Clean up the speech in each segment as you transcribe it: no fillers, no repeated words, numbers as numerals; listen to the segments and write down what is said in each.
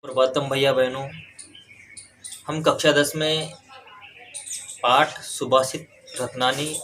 प्रभातम भैया बहनों, हम कक्षा 10 में पाठ सुभाषित रत्नानी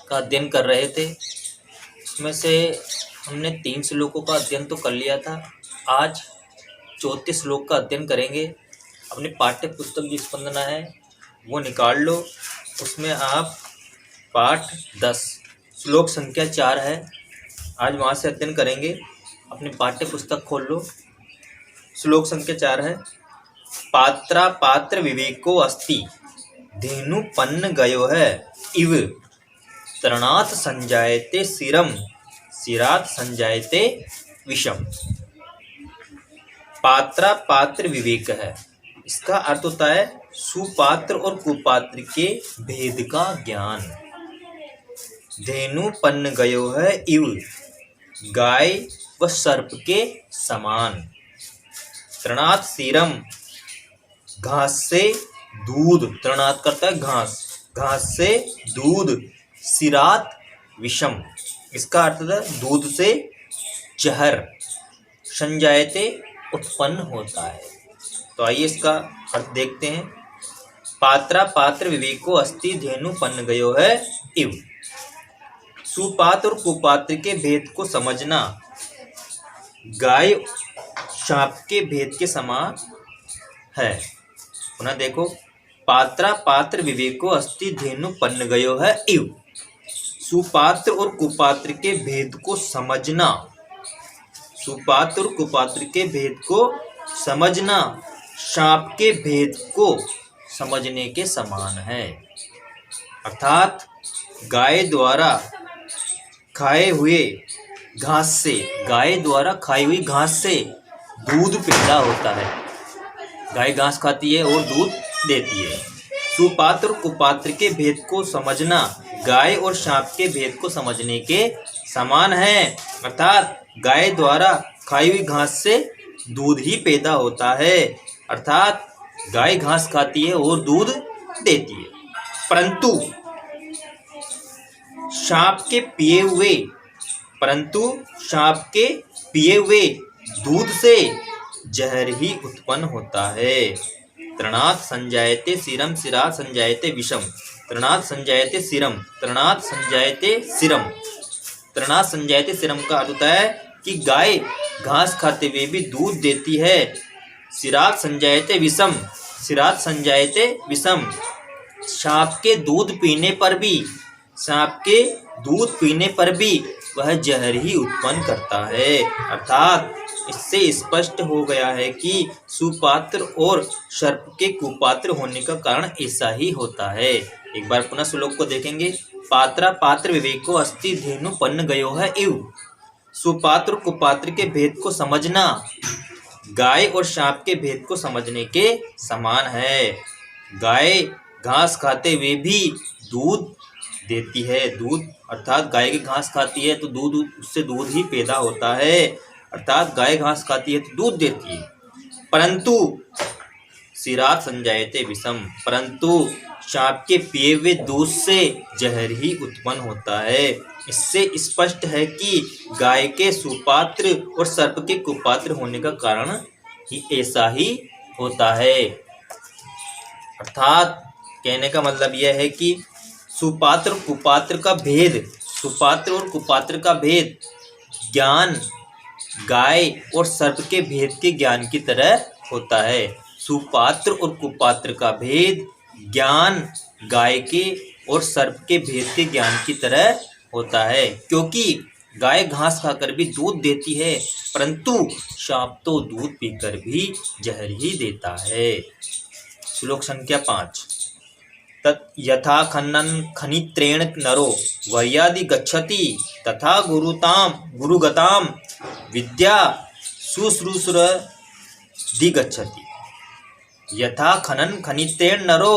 का अध्ययन कर रहे थे। उसमें से हमने 3 श्लोकों का अध्ययन तो कर लिया था। आज चौथे श्लोक का अध्ययन करेंगे। अपनी पाठ्य पुस्तक जो स्पंदना है वो निकाल लो। उसमें आप पाठ 10 श्लोक संख्या 4 है, आज वहाँ से अध्ययन करेंगे। अपनी पाठ्य पुस्तक खोल लो। श्लोक संख्या 4 है, पात्रा पात्र विवेको अस्ति धेनु पन्न गयो है इव तृणात् संजायते सिरम सिरात् संजायते विषम। पात्रा पात्र विवेक है, इसका अर्थ होता है सुपात्र और कुपात्र के भेद का ज्ञान। धेनु पन्न गयो है इव, गाय व सर्प के समान। तृणात् सीरम, घास से दूध, तृणात् करता है घास, घास से दूध। सिरात विषम, इसका अर्थ है दूध से जहर। संजायते उत्पन्न होता है। तो आइए इसका अर्थ देखते हैं। पात्रा पात्र विवेको अस्ति धेनु पन्न गयो है इव। सुपात्र और कुपात्र के भेद को समझना गाय सांप के भेद के समान है। पुनः देखो, पात्रा पात्र विवेको अस्ति धेनु पन्न गयो है इव। सुपात्र और कुपात्र के भेद को समझना, सुपात्र और कुपात्र के भेद को समझना सांप के भेद को समझने के समान है। अर्थात गाय द्वारा खाए हुए घास से, गाय द्वारा खाई हुई घास से दूध पैदा होता है। गाय घास खाती है और दूध देती है। सुपात्र और कुपात्र के भेद को समझना गाय और सांप के भेद को समझने के समान है। अर्थात गाय द्वारा खाई हुई घास से दूध ही पैदा होता है। अर्थात गाय घास खाती है और दूध देती है, परंतु सांप के पिए हुए दूध से जहर ही उत्पन्न होता है। तृणात् संजायते सिरम सिरात् संजायते विषम। तृणात् संजायते सिरम, तृणात् संजायते सिरम। तृणात् संजायते सिरम का अर्थ होता है कि गाय घास खाते हुए भी दूध देती है। सिरात् संजायते विषम, सिरात् संजायते विषम। सांप के दूध पीने पर भी, सांप के दूध पीने पर भी वह जहर ही उत्पन्न करता है। अर्थात इससे स्पष्ट हो गया है कि सुपात्र और सर्प के कुपात्र होने का कारण ऐसा ही होता है। एक बार पुनः श्लोक को देखेंगे। पात्रा पात्र विवेको अस्ति धेनु पन्न गयो है इव। सुपात्र और कुपात्र के भेद को समझना गाय और सांप के भेद को समझने के समान है। गाय घास खाते हुए भी दूध देती है। दूध अर्थात गाय की घास खाती है तो दूध, उससे दूध ही पैदा होता है। अर्थात गाय घास खाती है तो दूध देती है, परंतु सिरात् संजायते विषम, परंतु सांप के पिए हुए दूध से जहर ही उत्पन्न होता है। इससे स्पष्ट है कि गाय के सुपात्र और सर्प के कुपात्र होने का कारण ही ऐसा ही होता है। अर्थात कहने का मतलब यह है कि सुपात्र और कुपात्र का भेद, सुपात्र और कुपात्र का भेद ज्ञान गाय और सर्प के भेद के ज्ञान की तरह होता है। सुपात्र और कुपात्र का भेद ज्ञान गाय के और सर्प के भेद के ज्ञान की तरह होता है, क्योंकि गाय घास खाकर भी दूध देती है, परंतु सांप तो दूध पीकर भी जहर ही देता है। श्लोक संख्या 5, तत् यथा खनित्रेण नरो वर्यादि गच्छति तथा गुरुगताम विद्या शुश्रूषुरधि गच्छति। यथा खनित्रेण नरो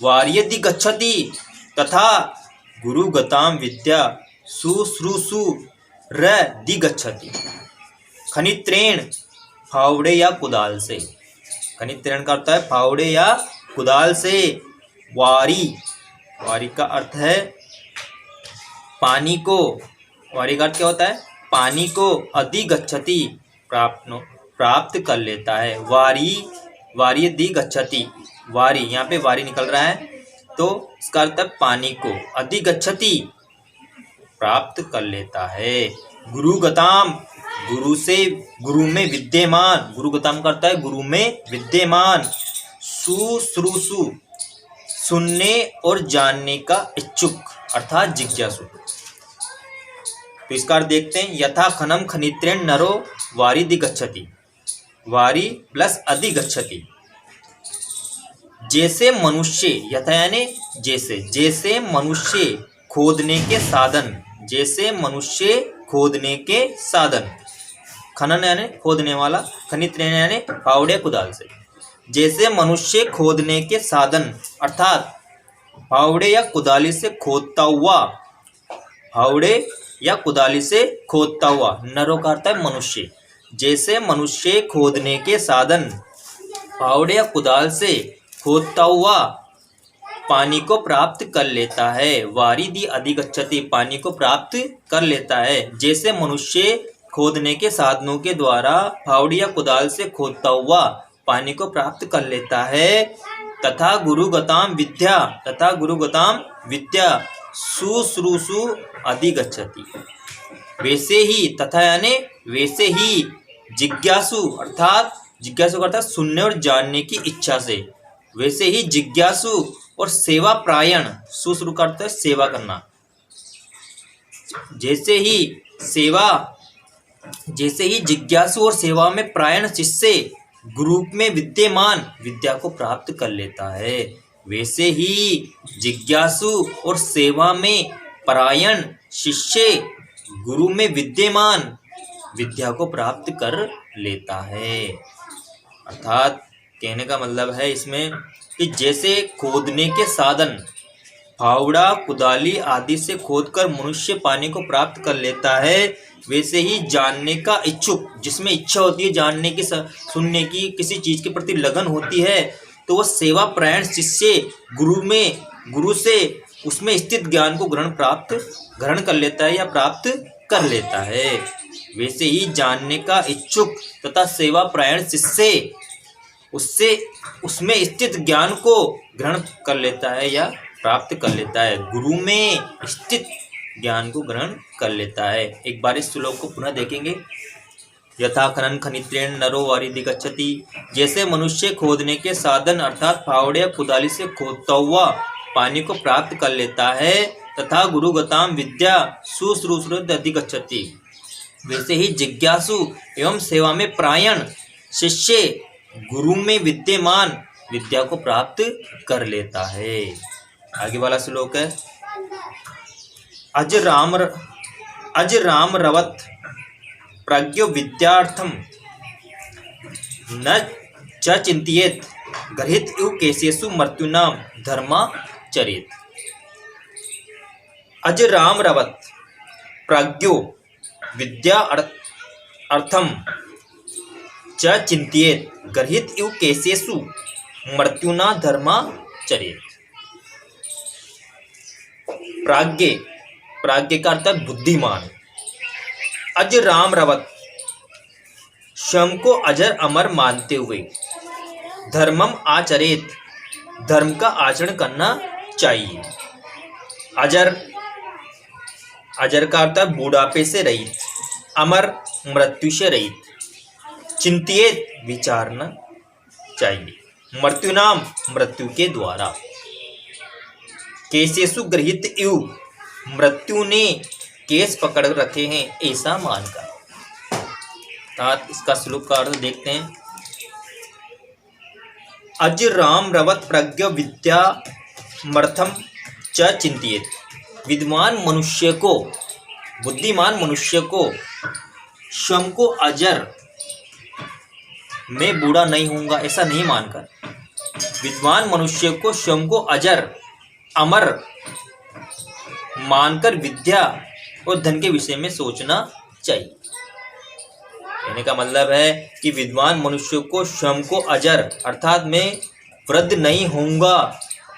वार्यदि गच्छति तथा गुरुगताम विद्या शुश्रूषुरधि गच्छति। खनित्रेण फावड़े या कुदाल से, खनित्रेण का अर्थ है फावड़े या कुदाल से। वारी का अर्थ है पानी को, वारी का अर्थ क्या होता है? पानी को। अधिगच्छति प्राप्त कर लेता है। वारी दी गच्छति, वारी, यहाँ पे वारी निकल रहा है तो इसका अर्थ पानी को, अधिगच्छति प्राप्त कर लेता है। गुरुगताम, गुरु में विद्यमान, गुरुगताम करता है गुरु में विद्यमान। शुश्रूषु, सुनने और जानने का इच्छुक अर्थात जिज्ञासु। तो इसका अर्थ देखते हैं। यथा खनम खनित्रेण नरो वारिधिगच्छति, वारी प्लस अधिगच्छति। जैसे मनुष्य, यथा यानी जैसे, जैसे मनुष्य खोदने के साधन, जैसे मनुष्य खोदने के साधन, खनन यानी खोदने वाला, खनित्रेण यानी फावड़े कुदाल से। जैसे मनुष्य खोदने के साधन अर्थात फावड़े या कुदाली से खोदता हुआ, फावड़े या कुदाली से खोदता हुआ, नरो का अर्थ है मनुष्य। जैसे मनुष्य खोदने के साधन फावड़े या कुदाल से खोदता हुआ पानी को प्राप्त कर लेता है। वारिधि अधिगच्छति, पानी को प्राप्त कर लेता है। जैसे मनुष्य खोदने के साधनों के द्वारा फावड़ी या कुदाल से खोदता हुआ पानी को प्राप्त कर लेता है। तथा गुरुगताम विद्या, तथा गुरुगताम विद्या शुश्रूषु अधिगच्छति, वैसे ही, तथा यानी वैसे ही, जिज्ञासु अर्थात, जिज्ञासु अर्थात सुनने और जानने की इच्छा से, वैसे ही जिज्ञासु और सेवा प्रायण, शुश्रू करता है सेवा करना, जैसे ही सेवा, जैसे ही जिज्ञासु और सेवा में प्रायण शिष्य गुरु में विद्यमान विद्या को प्राप्त कर लेता है, वैसे ही जिज्ञासु और सेवा में परायण शिष्य गुरु में विद्यमान विद्या को प्राप्त कर लेता है। अर्थात कहने का मतलब है इसमें कि जैसे खोदने के साधन फावड़ा कुदाली आदि से खोदकर मनुष्य पानी को प्राप्त कर लेता है, वैसे ही जानने का इच्छुक, जिसमें इच्छा होती है जानने की, सुनने की, किसी चीज के प्रति लगन होती है, तो वह सेवा प्रायण शिष्य गुरु से उसमें स्थित ज्ञान को ग्रहण कर लेता है या प्राप्त कर लेता है। वैसे ही जानने का इच्छुक तथा सेवा प्रायण शिष्य उससे उसमें स्थित ज्ञान को ग्रहण कर लेता है या प्राप्त कर लेता है, गुरु में स्थित ज्ञान को ग्रहण कर लेता है। एक बार इस श्लोक को पुनः देखेंगे। यथा खनन खनित्रेण नरो वारिधिगच्छति, जैसे मनुष्य खोदने के साधन अर्थात फावड़े या कुदाली से खोदता हुआ पानी को प्राप्त कर लेता है, तथा गुरुगताम विद्या शुश्रूषु अधिगच्छति, वैसे ही जिज्ञासु एवं सेवा में प्रायण शिष्य गुरु में विद्यमान विद्या को प्राप्त कर लेता है। आगे वाला श्लोक है। अज राम रवत प्रज्ञो विद्यार्थम न च चिंतियेत गर्हित इव केशेषु मृत्युनाम धर्मा चरेत। अज राम रवत प्रज्ञो विद्या अर्थम च चिंतियेत गर्हित इव केशेषु मृत्युना धर्मा चरेत। प्राज्ञ का अर्थ है बुद्धिमान। अज राम रवत, स्वयं को अजर अमर मानते हुए, धर्मम आचरेत, धर्म का आचरण करना चाहिए। अजर का अर्थ है बुढ़ापे से रहित, अमर मृत्यु से रहित, चिंतित विचारना चाहिए, मृत्यु नाम मृत्यु के द्वारा, केशेषु गृहीत इव, मृत्यु ने केस पकड़ रखे हैं ऐसा मानकर। अर्थात इसका श्लोक का अर्थ देखते हैं। अज राम रवत प्रज्ञ विद्या मर्थम च चिंतित, विद्वान मनुष्य को, बुद्धिमान मनुष्य को स्वयं को अजर, मैं बूढ़ा नहीं होऊंगा ऐसा नहीं मानकर, विद्वान मनुष्य को स्वयं को अजर अमर मानकर विद्या और धन के विषय में सोचना चाहिए। कहने का मतलब है कि विद्वान मनुष्य को स्वयं को अजर अर्थात मैं वृद्ध नहीं होऊंगा,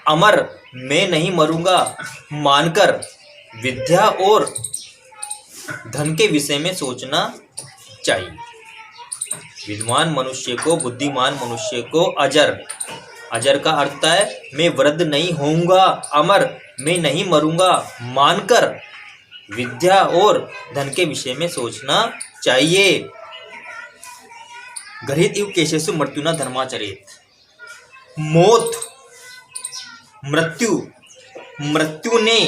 अमर मैं नहीं मरूंगा मानकर विद्या और धन के विषय में सोचना चाहिए। विद्वान मनुष्य को, बुद्धिमान मनुष्य को अजर, अजर का अर्थ है मैं वृद्ध नहीं होऊंगा, अमर मैं नहीं मरूंगा, मानकर विद्या और धन के विषय में सोचना चाहिए। गृहीत इव केशेषु मृत्युना धर्माचरेत। मौत, मृत्यु, मृत्यु ने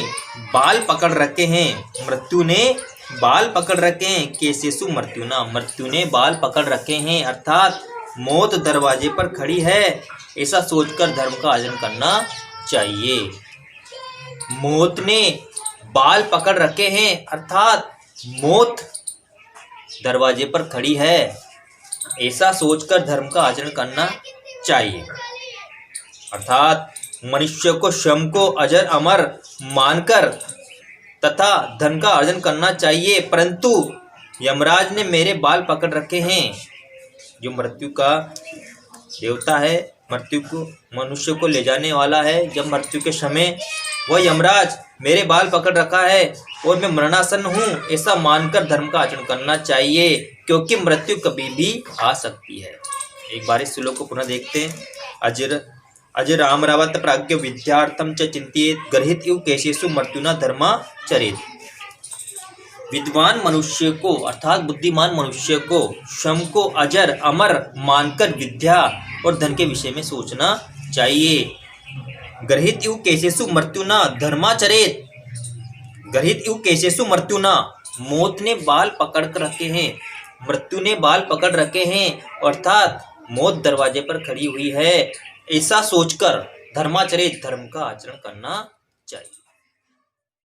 बाल पकड़ रखे हैं, मृत्यु ने बाल पकड़ रखे हैं। केशेषु मृत्युना, मृत्यु ने बाल पकड़ रखे हैं, अर्थात मौत दरवाजे पर खड़ी है, ऐसा सोचकर धर्म का आचरण करना चाहिए। मौत ने बाल पकड़ रखे हैं, अर्थात मौत दरवाजे पर खड़ी है, ऐसा सोचकर धर्म का आचरण करना चाहिए। अर्थात मनुष्य को श्रम को अजर अमर मानकर तथा धन का अर्जन करना चाहिए, परंतु यमराज ने मेरे बाल पकड़ रखे हैं। जो मृत्यु का देवता है, मृत्यु को, मनुष्य को ले जाने वाला है, जब मृत्यु के समय वह यमराज मेरे बाल पकड़ रखा है और मैं मरणासन हूँ, ऐसा मानकर धर्म का आचरण करना चाहिए, क्योंकि मृत्यु कभी भी आ सकती है। एक बार इस श्लोक को पुनः देखते हैं। अजर रामरावत प्राज्ञ विद्यार्थम च चिंतित गृहीत इव केशेषु मृत्युना धर्माचरेत। विद्वान मनुष्य को अर्थात बुद्धिमान मनुष्य को श्रम को अजर अमर मानकर विद्या और धन के विषय में सोचना चाहिए। गृहीत इव केशेषु मृत्युना धर्माचरेत। गृहीत इव केशेषु मृत्युना, मौत ने बाल पकड़ कर रखे हैं, मृत्यु ने बाल पकड़ रखे हैं, अर्थात मौत दरवाजे पर खड़ी हुई है, ऐसा सोचकर धर्माचरित, धर्म का आचरण करना चाहिए।